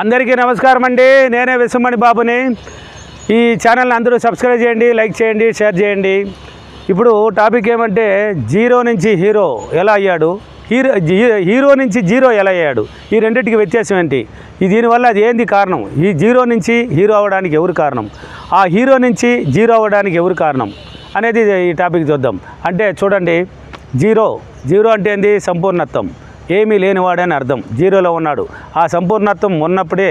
అందరికీ నమస్కారం అండి. నేనే విశ్వమణి బాబుని. ఈ ఛానల్ని అందరూ సబ్స్క్రైబ్ చేయండి, లైక్ చేయండి, షేర్ చేయండి. ఇప్పుడు టాపిక్ ఏమంటే జీరో నుంచి హీరో ఎలా అయ్యాడు, హీరో నుంచి జీరో ఎలా అయ్యాడు, ఈ రెండింటికి వ్యత్యాసం ఏంటి, దీనివల్ల అది ఏంది కారణం, ఈ జీరో నుంచి హీరో అవ్వడానికి ఎవరు కారణం, ఆ హీరో నుంచి జీరో అవ్వడానికి ఎవరు కారణం అనేది ఈ టాపిక్ చూద్దాం. అంటే చూడండి, జీరో అంటే ఏంది? సంపూర్ణత్వం, ఏమీ లేనివాడని అర్థం. జీరోలో ఉన్నాడు. ఆ సంపూర్ణత్వం ఉన్నప్పుడే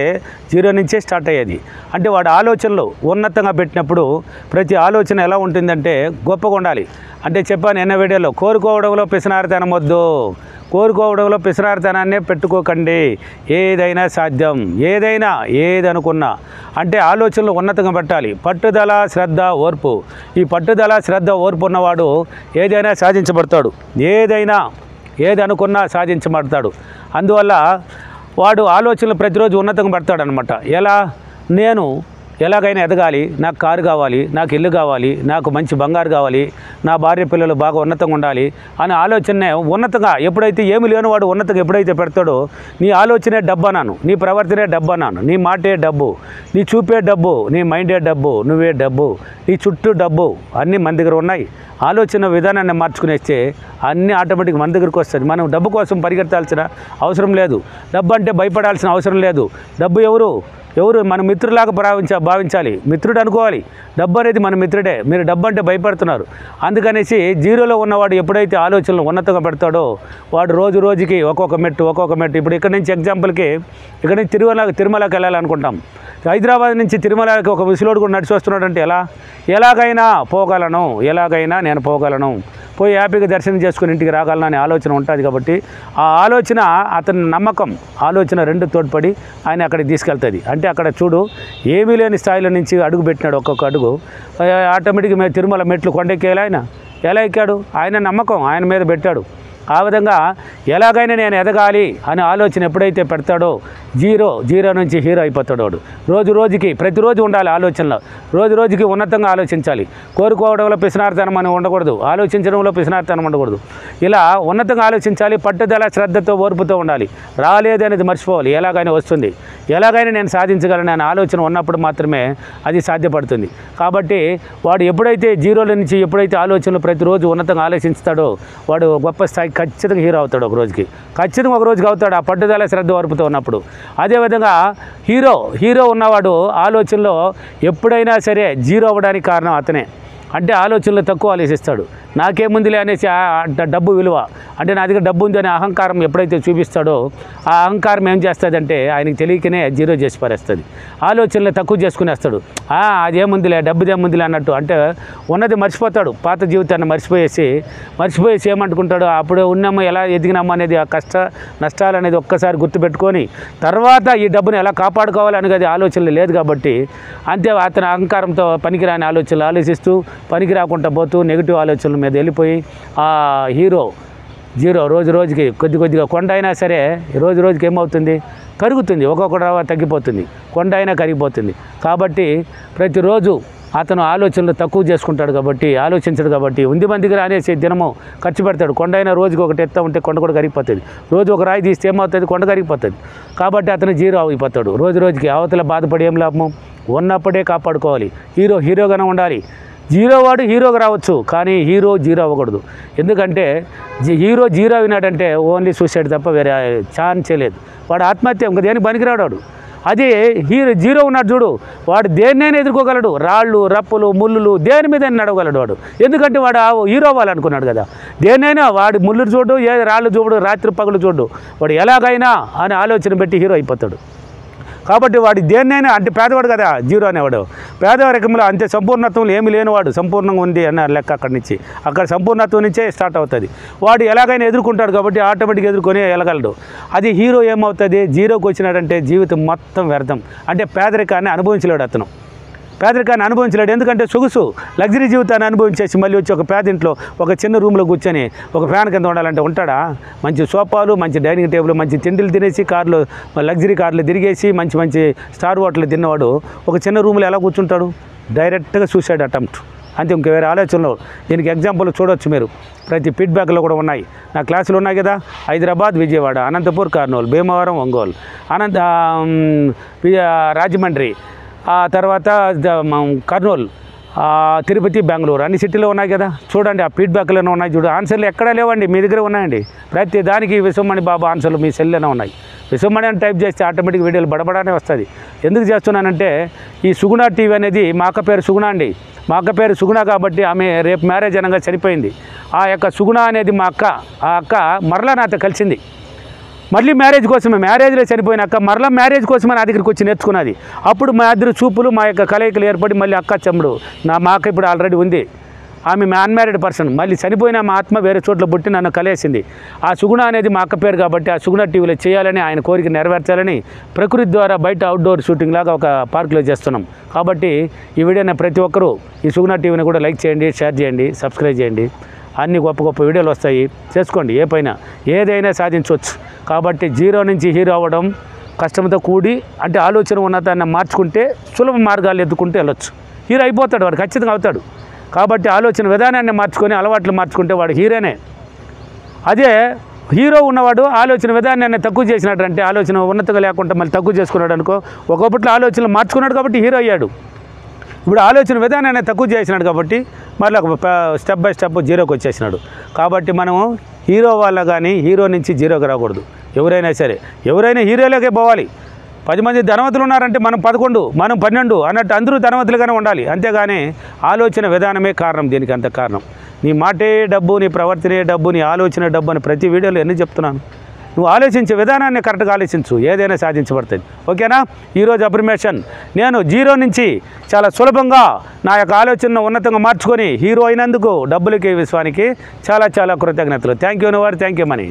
జీరో నుంచే స్టార్ట్ అయ్యేది. అంటే వాడు ఆలోచనలు ఉన్నతంగా పెట్టినప్పుడు ప్రతి ఆలోచన ఎలా ఉంటుందంటే గొప్పగా ఉండాలి. అంటే చెప్పాను ఎన్న వీడియోలో, కోరుకోవడంలో పిసినారితనం వద్దు, కోరుకోవడంలో పిసినారితనాన్నే పెట్టుకోకండి. ఏదైనా సాధ్యం, ఏదనుకున్నా అంటే ఆలోచనలు ఉన్నతంగా పెట్టాలి. పట్టుదల, శ్రద్ధ, ఓర్పు. ఈ పట్టుదల, శ్రద్ధ, ఓర్పు ఉన్నవాడు ఏదైనా సాధించబడతాడు. ఏది అనుకున్నా సాధించబడతాడు. అందువల్ల వాడు ఆలోచనలు ప్రతిరోజు ఉన్నతంగా పెడతాడు అనమాట. నేను ఎలాగైనా ఎదగాలి, నాకు కారు కావాలి, నాకు ఇల్లు కావాలి, నాకు మంచి బంగారు కావాలి, నా భార్య పిల్లలు బాగా ఉన్నతంగా ఉండాలి అనే ఆలోచనే ఉన్నతంగా. ఎప్పుడైతే ఏమి లేని వాడు ఉన్నతంగా ఎప్పుడైతే పెడతాడో, నీ ఆలోచనే డబ్బు అన్నాను, నీ ప్రవర్తనే డబ్బు అన్నాను, నీ మాటే డబ్బు, నీ చూపే డబ్బు, నీ మైండే డబ్బు, నువ్వే డబ్బు, నీ చుట్టూ డబ్బు అన్నీ మన దగ్గర ఉన్నాయి. ఆలోచన విధానాన్ని మార్చుకునేస్తే అన్నీ ఆటోమేటిక్గా మన దగ్గరికి వస్తుంది. మనం డబ్బు కోసం పరిగెత్తాల్సిన అవసరం లేదు. డబ్బు అంటే భయపడాల్సిన అవసరం లేదు. డబ్బు ఎవరు మన మిత్రులాగా భావించాలి, మిత్రుడు అనుకోవాలి. డబ్బు అనేది మన మిత్రుడే. మీరు డబ్బు అంటే భయపడుతున్నారు. అందుకనేసి జీరోలో ఉన్నవాడు ఎప్పుడైతే ఆలోచనలు ఉన్నతంగా పెడతాడో వాడు రోజు రోజుకి ఒక్కొక్క మెట్టు. ఇప్పుడు ఇక్కడ నుంచి ఎగ్జాంపుల్కి, ఇక్కడ నుంచి తిరుమలకి వెళ్ళాలనుకుంటాం. హైదరాబాద్ నుంచి తిరుమలకి ఒక ముసలోడు కూడా నడిచి వస్తున్నాడంటే ఎలాగైనా నేను పోగలను, పోయి హ్యాపీగా దర్శనం చేసుకుని ఇంటికి రాగలనని ఆలోచన ఉంటుంది. కాబట్టి ఆ ఆలోచన, అతని నమ్మకం, ఆలోచన రెండు తోడ్పడి ఆయన అక్కడికి తీసుకెళ్తుంది. అంటే అక్కడ చూడు, ఏమీ లేని స్థాయిలో నుంచి అడుగు పెట్టినాడు. ఒక్కొక్క అడుగు ఆటోమేటిక్గా తిరుమల మెట్లు కొండెక్కేలా ఆయన ఎలా ఎక్కాడు? ఆయన నమ్మకం ఆయన మీద పెట్టాడు. ఆ విధంగా ఎలాగైనా నేను ఎదగాలి అనే ఆలోచన ఎప్పుడైతే పెడతాడో జీరో నుంచి హీరో అయిపోతాడు వాడు. రోజుకి ప్రతిరోజు ఉండాలి ఆలోచనలో, రోజుకి ఉన్నతంగా ఆలోచించాలి. కోరుకోవడంలో పిసినారితనం అని ఉండకూడదు, ఆలోచించడంలో పిసినారితనం ఉండకూడదు. ఇలా ఉన్నతంగా ఆలోచించాలి. పట్టుదల, శ్రద్ధతో, ఓర్పుతో ఉండాలి. రాలేదు అనేది మర్చిపోవాలి. ఎలాగైనా వస్తుంది, ఎలాగైనా నేను సాధించగలను అనే ఆలోచన ఉన్నప్పుడు మాత్రమే అది సాధ్యపడుతుంది. కాబట్టి వాడు ఎప్పుడైతే జీరోల నుంచి ఎప్పుడైతే ఆలోచనలు ప్రతిరోజు ఉన్నతంగా ఆలోచిస్తాడో వాడు గొప్ప స్థాయి ఖచ్చితంగా హీరో అవుతాడు. ఖచ్చితంగా ఒక రోజుకి అవుతాడు, ఆ పట్టుదల, శ్రద్ధ, ఓర్పుతో ఉన్నప్పుడు. అదేవిధంగా హీరో ఉన్నవాడు ఆలోచనలో ఎప్పుడైనా సరే జీరో అవ్వడానికి కారణం అతనే. అంటే ఆలోచనలు తక్కువ ఆలోచిస్తాడు. నాకేముందిలే అనేసి డబ్బు విలువ, అంటే నా దగ్గర డబ్బు ఉంది అనే అహంకారం ఎప్పుడైతే చూపిస్తాడో ఆ అహంకారం ఏం చేస్తుందంటే ఆయనకి తెలియకనే జీరో చేసి పారేస్తుంది. ఆలోచనలు తక్కువ చేసుకునేస్తాడు. అదేముందిలే, డబ్బుదేముందిలే అన్నట్టు. అంటే ఉన్నది మర్చిపోతాడు. పాత జీవితాన్ని మర్చిపోయేసి ఏమంటుకుంటాడు, అప్పుడు ఉన్నాము, ఎలా ఎదిగినాము అనేది, ఆ కష్ట నష్టాలు అనేది ఒక్కసారి గుర్తుపెట్టుకొని తర్వాత ఈ డబ్బుని ఎలా కాపాడుకోవాలి అనేది ఆలోచనలు లేదు. కాబట్టి అంతే అతని అహంకారంతో పనికిరాని ఆలోచనలు ఆలోచిస్తూ పనికి రాకుండా పోతూ నెగిటివ్ ఆలోచనల మీద వెళ్ళిపోయి ఆ జీరో రోజుకి కొద్దిగా కొండ అయినా సరే రోజుకి ఏమవుతుంది? కరుగుతుంది. ఒక్కొక్క తగ్గిపోతుంది, కొండ అయినా కరిగిపోతుంది. కాబట్టి ప్రతిరోజు అతను ఆలోచనలు తక్కువ చేసుకుంటాడు. కాబట్టి ఆలోచించడు. కాబట్టి ఉంది మన దగ్గర అనేసి దినము ఖర్చు పెడతాడు. కొండ అయినా రోజుకి ఒకటి ఎత్తా ఉంటే కొండ కూడా కరిగిపోతుంది. రోజు ఒక రాయి తీస్తే ఏమవుతుంది? కొండ కరిగిపోతుంది. కాబట్టి అతను జీరో అయిపోతాడు. రోజుకి అవతల బాధపడి ఏం లాభము? ఉన్నప్పుడే కాపాడుకోవాలి. హీరోగానే ఉండాలి. జీరోవాడు హీరోగా రావచ్చు, కానీ హీరో జీరో అవ్వకూడదు. ఎందుకంటే జీరో అయినాడంటే ఓన్లీ సూసైడ్ తప్ప వేరే ఛాన్సే లేదు. వాడు ఆత్మహత్య, ఇంకా దేనికి పనికిరాడు వాడు. అదే జీరో ఉన్నాడు చూడు, వాడు దేన్నైనా ఎదుర్కోగలడు. రాళ్ళు, రప్పులు, ముళ్ళులు దేని మీద నడవగలడు వాడు. ఎందుకంటే వాడు హీరో అవ్వాలనుకున్నాడు కదా. దేన్నైనా వాడు ముళ్ళు చూడు, రాళ్ళు చూడు, రాత్రి పగలు చూడు, వాడు ఎలాగైనా అనే ఆలోచన పెట్టి హీరో అయిపోతాడు. కాబట్టి వాడు దేన్నైనా, అంటే పేదవాడు కదా జీరో అనేవాడు. పేదరికంలో అంతే సంపూర్ణత్వంలో ఏమి లేనివాడు సంపూర్ణంగా ఉంది అన్న లెక్క. అక్కడ సంపూర్ణత్వం నుంచే స్టార్ట్ అవుతుంది. వాడు ఎలాగైనా ఎదుర్కొంటాడు. కాబట్టి ఆటోమేటిక్గా ఎదుర్కొని వెళ్ళగలడు. అది హీరో ఏమవుతుంది? జీరోకి వచ్చినాడంటే జీవితం మొత్తం వ్యర్థం. అంటే పేదరికాన్ని అనుభవించలేడు అతను. ఎందుకంటే సొగుసు లగ్జరీ జీవితాన్ని అనుభవించేసి మళ్ళీ వచ్చి ఒక పేదింట్లో ఒక చిన్న రూమ్లో కూర్చొని ఒక ఫ్యాన్ కింద ఉండాలంటే ఉంటాడా? మంచి సోఫాలు, మంచి డైనింగ్ టేబుల్, మంచి తిండిలు తినేసి కార్లు, లగ్జరీ కార్లు తిరిగేసి మంచి స్టార్ హోటల్ తిన్నవాడు ఒక చిన్న రూమ్లో ఎలా కూర్చుంటాడు? డైరెక్ట్గా సూసైడ్ అటెంప్ట్. అంతే, ఇంక వేరే ఆలోచనలు. దీనికి ఎగ్జాంపుల్ చూడవచ్చు మీరు, ప్రతి ఫీడ్బ్యాక్లో కూడా ఉన్నాయి. నా క్లాసులు ఉన్నాయి కదా, హైదరాబాద్, విజయవాడ, అనంతపూర్, కర్నూలు, భీమవరం, ఒంగోలు, రాజమండ్రి, ఆ తర్వాత కర్నూలు, తిరుపతి, బెంగళూరు, అన్ని సిటీలో ఉన్నాయి కదా. చూడండి ఆ ఫీడ్బ్యాక్లోనే ఉన్నాయి చూడు. ఆన్సర్లు ఎక్కడా లేవండి, మీ దగ్గర ఉన్నాయండి. ప్రతి దానికి విశ్వమణి బాబు ఆన్సర్లు మీ సెల్లోనే ఉన్నాయి. విశ్వమణి అని టైప్ చేస్తే ఆటోమేటిక్ వీడియోలు బడబడానే వస్తుంది. ఎందుకు చేస్తున్నానంటే ఈ సుగుణ టీవీ అనేది మా అక్క పేరు సుగుణ అండి. మా అక్క పేరు సుగుణ కాబట్టి ఆమె రేపు మ్యారేజ్ అనగా చనిపోయింది. ఆ యొక్క సుగుణ అనేది మా అక్క, ఆ అక్క మరలా నాతో కలిసింది. మళ్ళీ మ్యారేజ్ కోసమే, మ్యారేజ్లో చనిపోయిన అక్క మరలా మ్యారేజ్ కోసమే నా దగ్గరికి వచ్చి నేర్చుకున్నది. అప్పుడు మా ఇద్దరు చూపులు, మా యొక్క కలయికలు ఏర్పడి మళ్ళీ అక్క చెమ్ముడు మా అక్క ఇప్పుడు ఆల్రెడీ ఉంది. ఆమె అన్మ్యారీడ్ పర్సన్. మళ్ళీ చనిపోయిన మా ఆత్మ వేరే చోట్ల పుట్టి నన్ను కలిసింది. ఆ సుగుణ అనేది మా అక్క పేరు కాబట్టి ఆ సుగుణ టీవీలో చేయాలని, ఆయన కోరిక నెరవేర్చాలని ప్రకృతి ద్వారా బయట అవుట్డోర్ షూటింగ్ లాగా ఒక పార్కులో చేస్తున్నాం. కాబట్టి ఈ వీడియోని ప్రతి ఒక్కరూ ఈ సుగుణ టీవీని కూడా లైక్ చేయండి, షేర్ చేయండి, సబ్స్క్రైబ్ చేయండి. అన్ని గొప్ప గొప్ప వీడియోలు వస్తాయి, చేసుకోండి. ఏ పైన ఏదైనా సాధించవచ్చు. కాబట్టి జీరో నుంచి హీరో అవ్వడం కష్టంతో కూడి, అంటే ఆలోచన ఉన్నదాన్ని మార్చుకుంటే, సులభ మార్గాలు ఎత్తుకుంటూ వెళ్ళొచ్చు. హీరో అయిపోతాడు, వాడు ఖచ్చితంగా అవుతాడు. కాబట్టి ఆలోచన విధానాన్ని మార్చుకొని, అలవాట్లు మార్చుకుంటే వాడు హీరోనే. అదే హీరో ఉన్నవాడు ఆలోచన విధానాన్ని తక్కువ చేసినాడు అంటే, ఆలోచన ఉన్నతగా లేకుండా మళ్ళీ తక్కువ చేసుకున్నాడు అనుకో, ఒకప్పట్లో ఆలోచనలు మార్చుకున్నాడు కాబట్టి హీరో అయ్యాడు. ఇప్పుడు ఆలోచన విధానాన్ని తక్కువ చేసినాడు కాబట్టి మళ్ళీ స్టెప్ బై స్టెప్ జీరోకి వచ్చేసినాడు. కాబట్టి మనము హీరో వల్ల కానీ హీరో నుంచి జీరోకి రాకూడదు. ఎవరైనా సరే, ఎవరైనా హీరోలోకే పోవాలి. 10 మంది ధనవంతులు ఉన్నారంటే మనం 11, మనం 12 అన్నట్టు అందరూ ధనవంతులుగానే ఉండాలి. అంతేగాని ఆలోచన విధానమే కారణం, దీనికి అంత కారణం. నీ మాటే డబ్బు, నీ ప్రవర్తనే డబ్బు, నీ ఆలోచన డబ్బు అని ప్రతి వీడియోలో ఎన్ని చెప్తున్నాను. నువ్వు ఆలోచించే విధానాన్ని కరెక్ట్గా ఆలోచించు, ఏదైనా సాధించబడుతుంది. ఓకేనా? ఈరోజు అఫర్మేషన్, నేను జీరో నుంచి చాలా సులభంగా నా యొక్క ఆలోచనను ఉన్నతంగా మార్చుకొని హీరో అయినందుకు డబ్బులకి, విశ్వానికి చాలా చాలా కృతజ్ఞతలు. Thank you thank you money.